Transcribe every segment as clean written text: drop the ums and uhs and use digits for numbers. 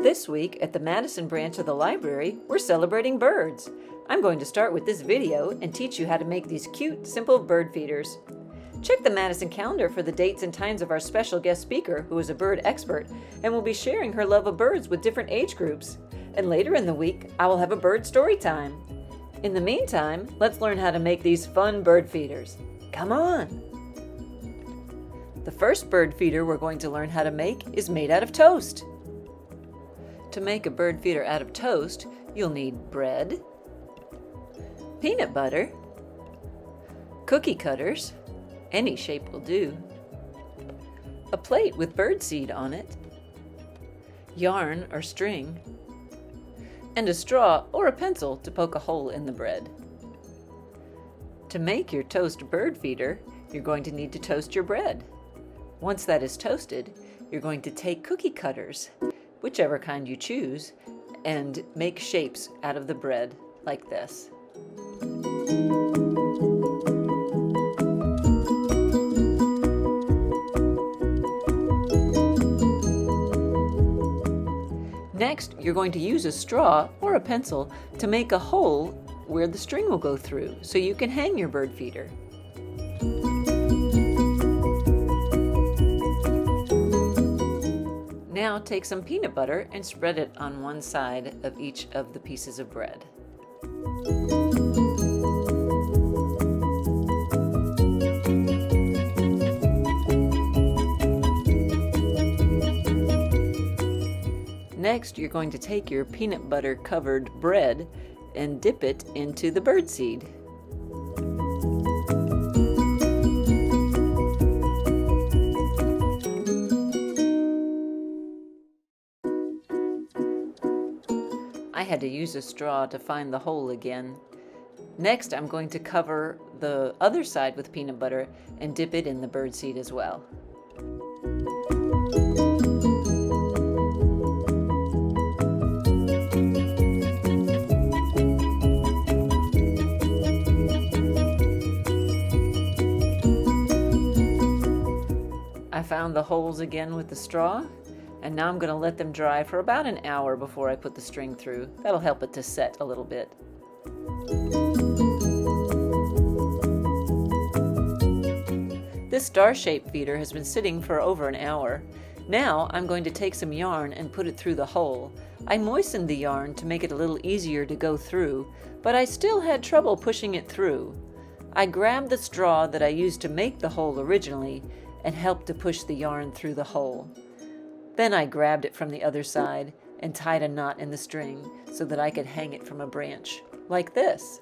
This week at the Madison branch of the library, we're celebrating birds. I'm going to start with this video and teach you how to make these cute, simple bird feeders. Check the Madison calendar for the dates and times of our special guest speaker, who is a bird expert, and will be sharing her love of birds with different age groups. And later in the week, I will have a bird story time. In the meantime, let's learn how to make these fun bird feeders. Come on! The first bird feeder we're going to learn how to make is made out of toast. To make a bird feeder out of toast, you'll need bread, peanut butter, cookie cutters, any shape will do, a plate with bird seed on it, yarn or string, and a straw or a pencil to poke a hole in the bread. To make your toast bird feeder, you're going to need to toast your bread. Once that is toasted, you're going to take cookie cutters, whichever kind you choose, and make shapes out of the bread like this. Next, you're going to use a straw or a pencil to make a hole where the string will go through so you can hang your bird feeder. Now take some peanut butter and spread it on one side of each of the pieces of bread. Next, you're going to take your peanut butter covered bread and dip it into the bird seed. I had to use a straw to find the hole again. Next, I'm going to cover the other side with peanut butter and dip it in the bird seed as well. I found the holes again with the straw, and now I'm going to let them dry for about an hour before I put the string through. That'll help it to set a little bit. This star-shaped feeder has been sitting for over an hour. Now I'm going to take some yarn and put it through the hole. I moistened the yarn to make it a little easier to go through, but I still had trouble pushing it through. I grabbed the straw that I used to make the hole originally and helped to push the yarn through the hole. Then I grabbed it from the other side and tied a knot in the string so that I could hang it from a branch, like this.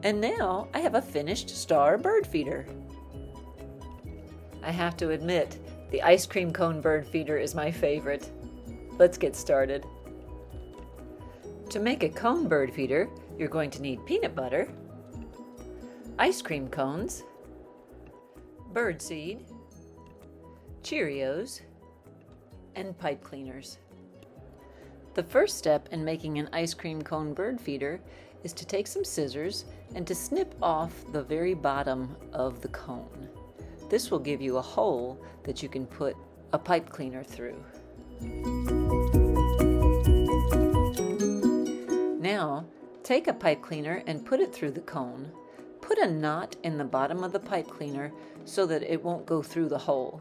And now I have a finished star bird feeder. I have to admit, the ice cream cone bird feeder is my favorite. Let's get started. To make a cone bird feeder, you're going to need peanut butter, ice cream cones, bird seed, Cheerios, and pipe cleaners. The first step in making an ice cream cone bird feeder is to take some scissors and to snip off the very bottom of the cone. This will give you a hole that you can put a pipe cleaner through. Now, take a pipe cleaner and put it through the cone. Put a knot in the bottom of the pipe cleaner so that it won't go through the hole.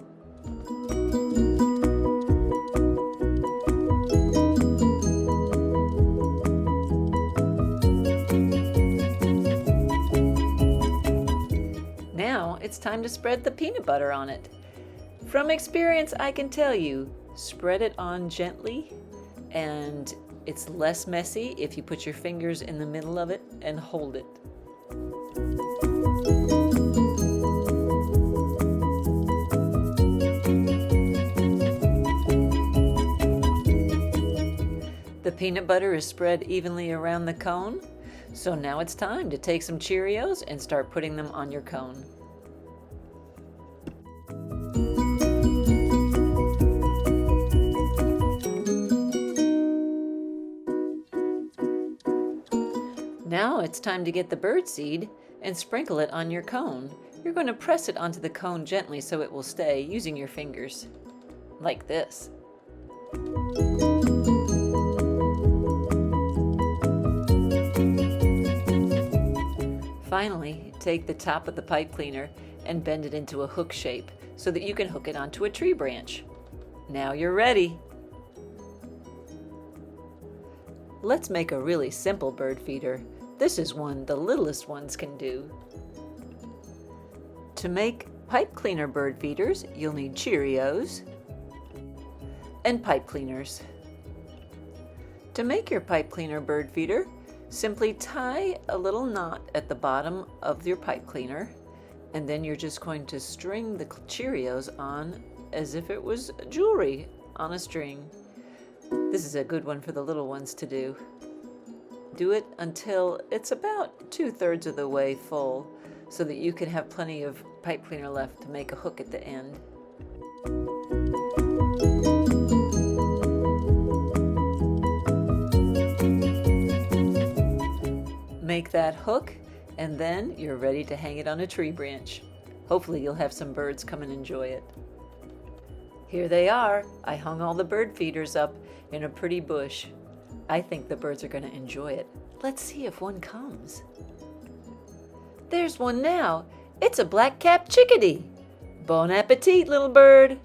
Now it's time to spread the peanut butter on it. From experience, I can tell you, spread it on gently, and it's less messy if you put your fingers in the middle of it and hold it. The peanut butter is spread evenly around the cone, so now it's time to take some Cheerios and start putting them on your cone. Now it's time to get the bird seed and sprinkle it on your cone. You're going to press it onto the cone gently so it will stay using your fingers, like this. Finally, take the top of the pipe cleaner and bend it into a hook shape so that you can hook it onto a tree branch. Now you're ready. Let's make a really simple bird feeder. This is one the littlest ones can do. To make pipe cleaner bird feeders, you'll need Cheerios and pipe cleaners. To make your pipe cleaner bird feeder, simply tie a little knot at the bottom of your pipe cleaner, and then you're just going to string the Cheerios on as if it was jewelry on a string. This is a good one for the little ones to do. Do it until it's about 2/3 of the way full so that you can have plenty of pipe cleaner left to make a hook at the end. Make that hook, and then you're ready to hang it on a tree branch. Hopefully you'll have some birds come and enjoy it. Here they are. I hung all the bird feeders up in a pretty bush. I think the birds are going to enjoy it. Let's see if one comes. There's one now. It's a black-capped chickadee. Bon appetit, little bird.